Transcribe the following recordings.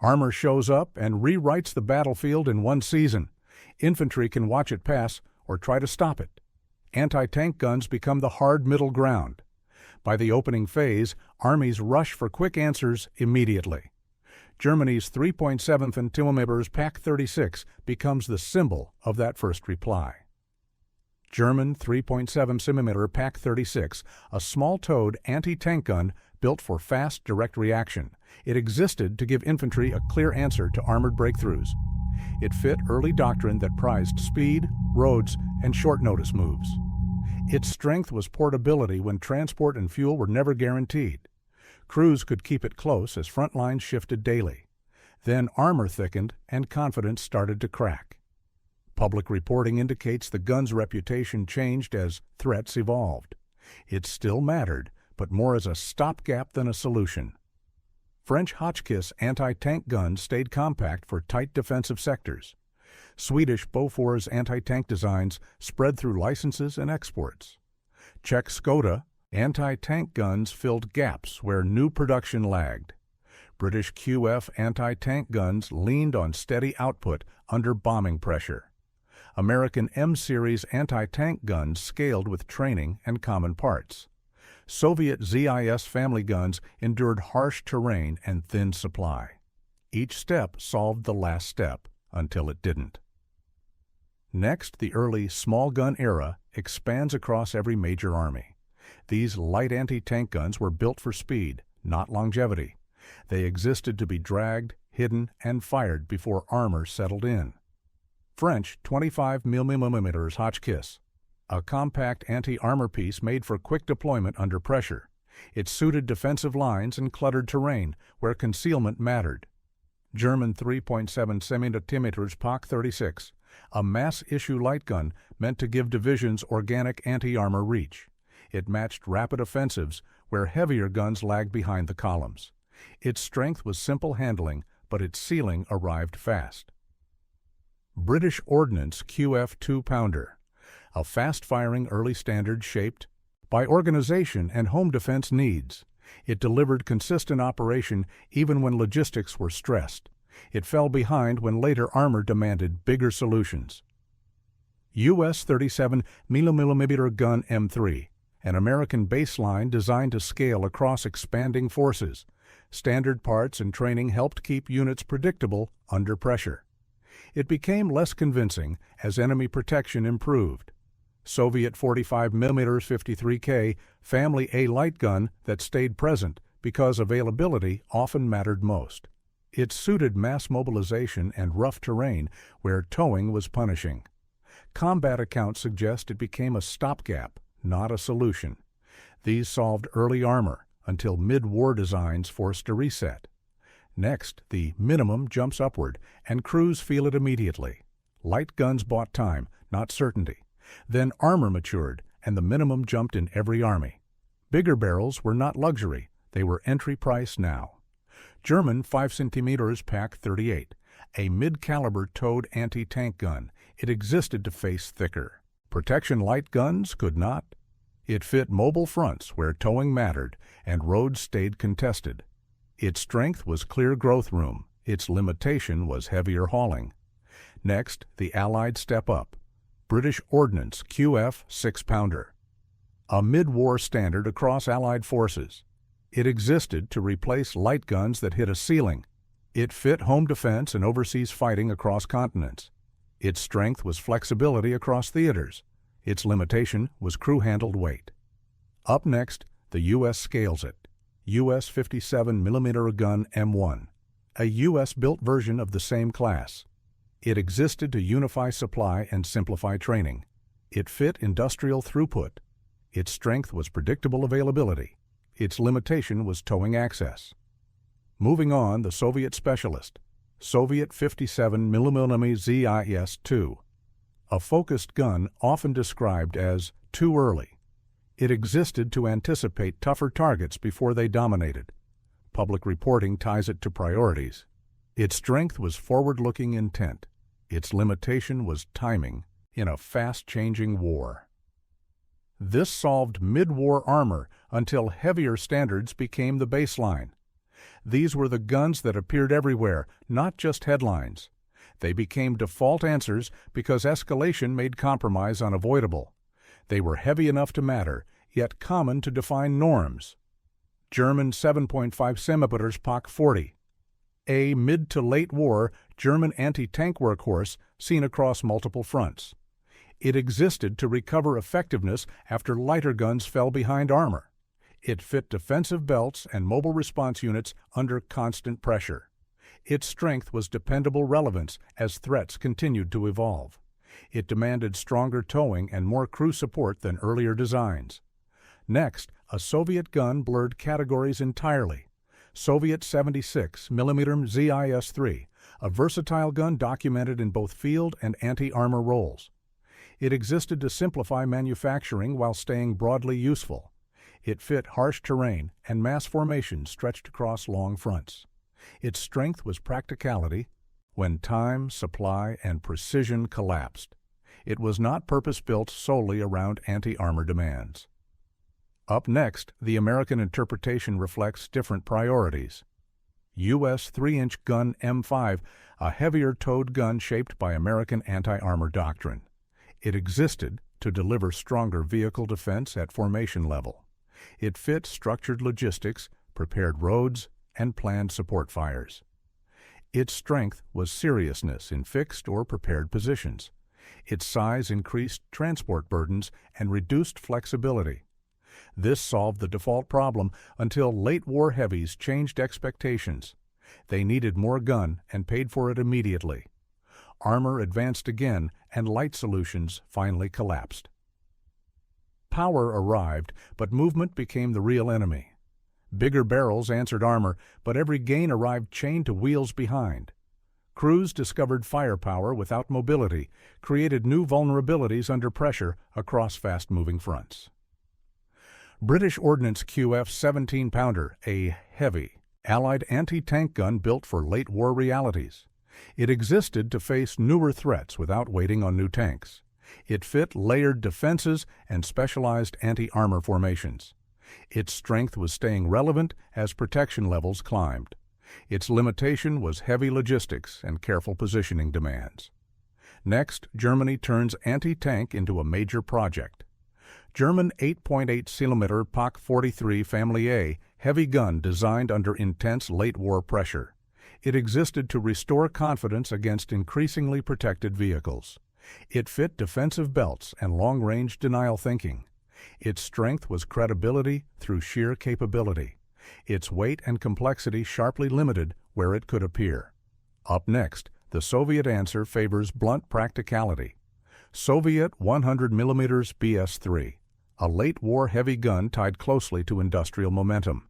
Armor shows up and rewrites the battlefield in one season. Infantry can watch it pass or try to stop it. Anti-tank guns become the hard middle ground. By the opening phase, armies rush for quick answers immediately. Germany's 3.7 cm Pak-36 becomes the symbol of that first reply. German 3.7 cm Pak-36, a small-towed anti-tank gun built for fast, direct reaction. It existed to give infantry a clear answer to armored breakthroughs. It fit early doctrine that prized speed, roads, and short-notice moves. Its strength was portability when transport and fuel were never guaranteed. Crews could keep it close as front lines shifted daily. Then armor thickened and confidence started to crack. Public reporting indicates the gun's reputation changed as threats evolved. It still mattered, but more as a stopgap than a solution. French Hotchkiss anti-tank guns stayed compact for tight defensive sectors. Swedish Bofor's anti-tank designs spread through licenses and exports. Czech Skoda anti-tank guns filled gaps where new production lagged. British QF anti-tank guns leaned on steady output under bombing pressure. American M-series anti-tank guns scaled with training and common parts. Soviet ZIS family guns endured harsh terrain and thin supply. Each step solved the last step, until it didn't. Next, the early small gun era expands across every major army. These light anti-tank guns were built for speed, not longevity. They existed to be dragged, hidden, and fired before armor settled in. French 25 mm Hotchkiss, a compact anti-armor piece made for quick deployment under pressure. It suited defensive lines and cluttered terrain where concealment mattered. German 3.7 cm Pak-36, a mass-issue light gun meant to give divisions organic anti-armor reach. It matched rapid offensives where heavier guns lagged behind the columns. Its strength was simple handling, but its ceiling arrived fast. British Ordnance QF 2-pounder, a fast-firing early standard shaped by organization and home defense needs. It delivered consistent operation even when logistics were stressed. It fell behind when later armor demanded bigger solutions. US 37 mm gun M3, an American baseline designed to scale across expanding forces. Standard parts and training helped keep units predictable under pressure. It became less convincing as enemy protection improved. Soviet 45 mm 53K Family A light gun that stayed present because availability often mattered most. It suited mass mobilization and rough terrain where towing was punishing. Combat accounts suggest it became a stopgap, not a solution. These solved early armor until mid-war designs forced a reset. Next, the minimum jumps upward, and crews feel it immediately. Light guns bought time, not certainty. Then armor matured, and the minimum jumped in every army. Bigger barrels were not luxury, they were entry price now. German 5 cm Pak-38, a mid-caliber towed anti-tank gun. It existed to face thicker. Protection light guns could not. It fit mobile fronts where towing mattered, and roads stayed contested. Its strength was clear growth room. Its limitation was heavier hauling. Next, the Allied step up. British Ordnance QF 6-pounder, a mid-war standard across Allied forces. It existed to replace light guns that hit a ceiling. It fit home defense and overseas fighting across continents. Its strength was flexibility across theaters. Its limitation was crew-handled weight. Up next, the U.S. scales it. U.S. 57 mm gun M1, a U.S.-built version of the same class. It existed to unify supply and simplify training. It fit industrial throughput. Its strength was predictable availability. Its limitation was towing access. Moving on, the Soviet specialist, Soviet 57 mm ZIS-2, a focused gun often described as too early. It existed to anticipate tougher targets before they dominated. Public reporting ties it to priorities. Its strength was forward-looking intent. Its limitation was timing in a fast-changing war. This solved mid-war armor until heavier standards became the baseline. These were the guns that appeared everywhere, not just headlines. They became default answers because escalation made compromise unavoidable. They were heavy enough to matter, yet common to define norms. German 7.5 cm Pak 40. A mid to late war German anti-tank workhorse seen across multiple fronts. It existed to recover effectiveness after lighter guns fell behind armor. It fit defensive belts and mobile response units under constant pressure. Its strength was dependable relevance as threats continued to evolve. It demanded stronger towing and more crew support than earlier designs. Next, a Soviet gun blurred categories entirely. Soviet 76 mm ZIS-3, a versatile gun documented in both field and anti-armor roles. It existed to simplify manufacturing while staying broadly useful. It fit harsh terrain and mass formations stretched across long fronts. Its strength was practicality when time, supply, and precision collapsed. It was not purpose-built solely around anti-armor demands. Up next, the American interpretation reflects different priorities. U.S. 3-inch gun M5, a heavier towed gun shaped by American anti-armor doctrine. It existed to deliver stronger vehicle defense at formation level. It fit structured logistics, prepared roads, and planned support fires. Its strength was seriousness in fixed or prepared positions. Its size increased transport burdens and reduced flexibility. This solved the default problem until late war heavies changed expectations. They needed more gun and paid for it immediately. Armor advanced again, and light solutions finally collapsed. Power arrived, but movement became the real enemy. Bigger barrels answered armor, but every gain arrived chained to wheels behind. Crews discovered firepower without mobility, created new vulnerabilities under pressure across fast-moving fronts. British Ordnance QF 17-pounder, a heavy, Allied anti-tank gun built for late war realities. It existed to face newer threats without waiting on new tanks. It fit layered defenses and specialized anti-armor formations. Its strength was staying relevant as protection levels climbed. Its limitation was heavy logistics and careful positioning demands. Next, Germany turns anti-tank into a major project. German 8.8 cm Pak 43 Family A heavy gun designed under intense late-war pressure. It existed to restore confidence against increasingly protected vehicles. It fit defensive belts and long-range denial thinking. Its strength was credibility through sheer capability. Its weight and complexity sharply limited where it could appear. Up next, the Soviet answer favors blunt practicality. Soviet 100 mm BS-3, a late-war heavy gun tied closely to industrial momentum.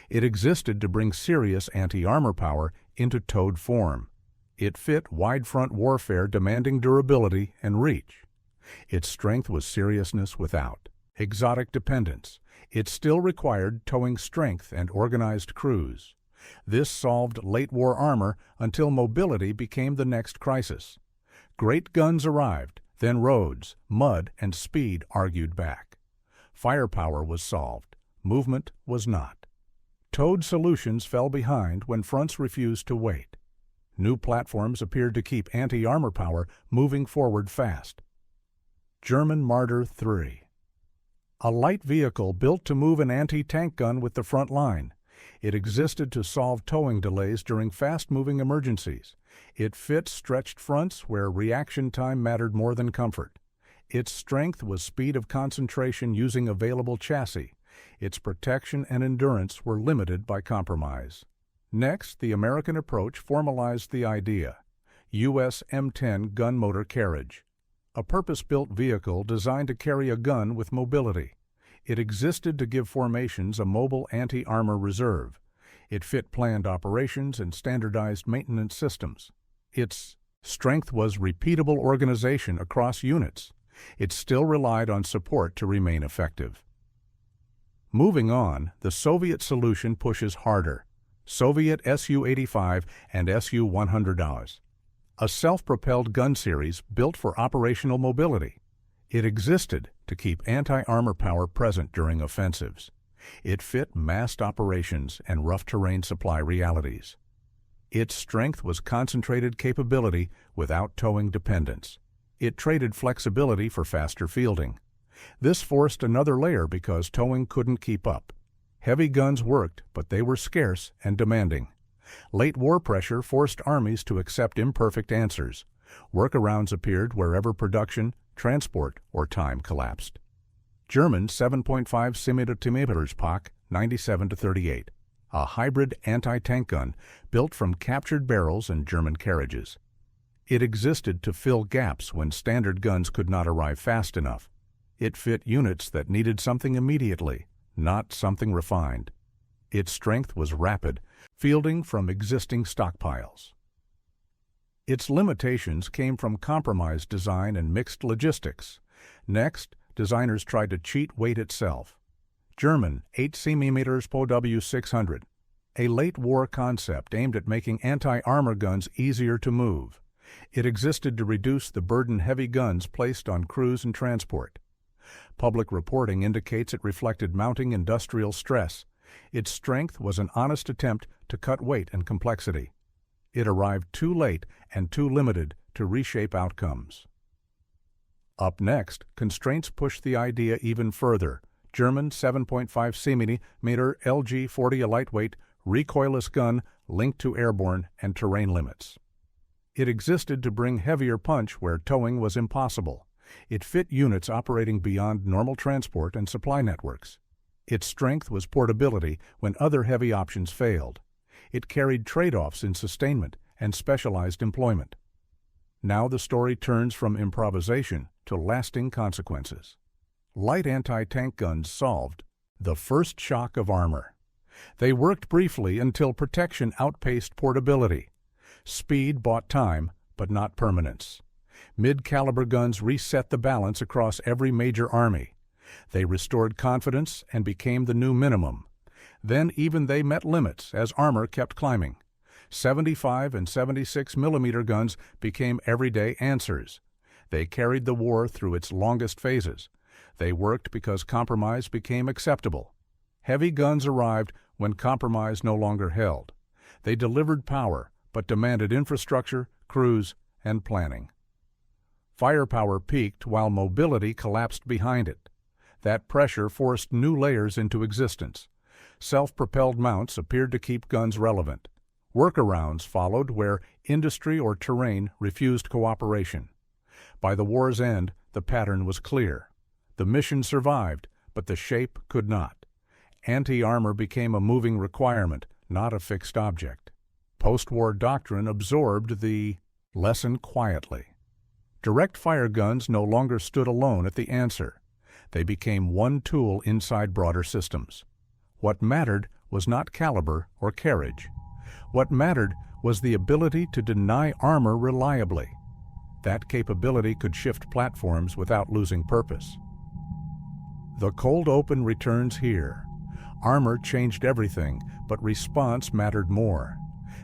It existed to bring serious anti-armor power into towed form. It fit wide-front warfare demanding durability and reach. Its strength was seriousness without exotic dependence. It still required towing strength and organized crews. This solved late-war armor until mobility became the next crisis. Great guns arrived, then roads, mud, and speed argued back. Firepower was solved. Movement was not. Towed solutions fell behind when fronts refused to wait. New platforms appeared to keep anti-armor power moving forward fast. German Marder 3. A light vehicle built to move an anti-tank gun with the front line. It existed to solve towing delays during fast-moving emergencies. It fit stretched fronts where reaction time mattered more than comfort. Its strength was speed of concentration using available chassis. Its protection and endurance were limited by compromise. Next, the American approach formalized the idea. U.S. M10 gun motor carriage. A purpose-built vehicle designed to carry a gun with mobility. It existed to give formations a mobile anti-armor reserve. It fit planned operations and standardized maintenance systems. Its strength was repeatable organization across units. It still relied on support to remain effective. Moving on, the Soviet solution pushes harder. Soviet Su-85 and Su-100. A self-propelled gun series built for operational mobility. It existed to keep anti-armor power present during offensives. It fit massed operations and rough terrain supply realities. Its strength was concentrated capability without towing dependence. It traded flexibility for faster fielding. This forced another layer because towing couldn't keep up. Heavy guns worked, but they were scarce and demanding. Late war pressure forced armies to accept imperfect answers. Workarounds appeared wherever production, transport, or time collapsed. German 7.5 cm Pak 97-38, a hybrid anti-tank gun built from captured barrels and German carriages. It existed to fill gaps when standard guns could not arrive fast enough. It fit units that needed something immediately, not something refined. Its strength was rapid, fielding from existing stockpiles. Its limitations came from compromised design and mixed logistics. Next, designers tried to cheat weight itself. German 8 cm Po W600, a late-war concept aimed at making anti-armor guns easier to move. It existed to reduce the burden heavy guns placed on crews and transport. Public reporting indicates it reflected mounting industrial stress. Its strength was an honest attempt to cut weight and complexity. It arrived too late and too limited to reshape outcomes. Up next, constraints pushed the idea even further. German 7.5 cm LG-40, a lightweight, recoilless gun linked to airborne and terrain limits. It existed to bring heavier punch where towing was impossible. It fit units operating beyond normal transport and supply networks. Its strength was portability when other heavy options failed. It carried trade-offs in sustainment and specialized employment. Now the story turns from improvisation to lasting consequences. Light anti-tank guns solved the first shock of armor. They worked briefly until protection outpaced portability. Speed bought time, but not permanence. Mid-caliber guns reset the balance across every major army. They restored confidence and became the new minimum. Then even they met limits as armor kept climbing. 75 and 76 mm guns became everyday answers. They carried the war through its longest phases. They worked because compromise became acceptable. Heavy guns arrived when compromise no longer held. They delivered power, but demanded infrastructure, crews, and planning. Firepower peaked while mobility collapsed behind it. That pressure forced new layers into existence. Self-propelled mounts appeared to keep guns relevant. Workarounds followed where industry or terrain refused cooperation. By the war's end, the pattern was clear. The mission survived, but the shape could not. Anti-armor became a moving requirement, not a fixed object. Post-war doctrine absorbed the lesson quietly. Direct fire guns no longer stood alone at the answer. They became one tool inside broader systems. What mattered was not caliber or carriage. What mattered was the ability to deny armor reliably. That capability could shift platforms without losing purpose. The cold open returns here. Armor changed everything, but response mattered more.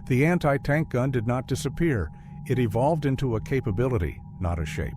The anti-tank gun did not disappear. It evolved into a capability, not a shape.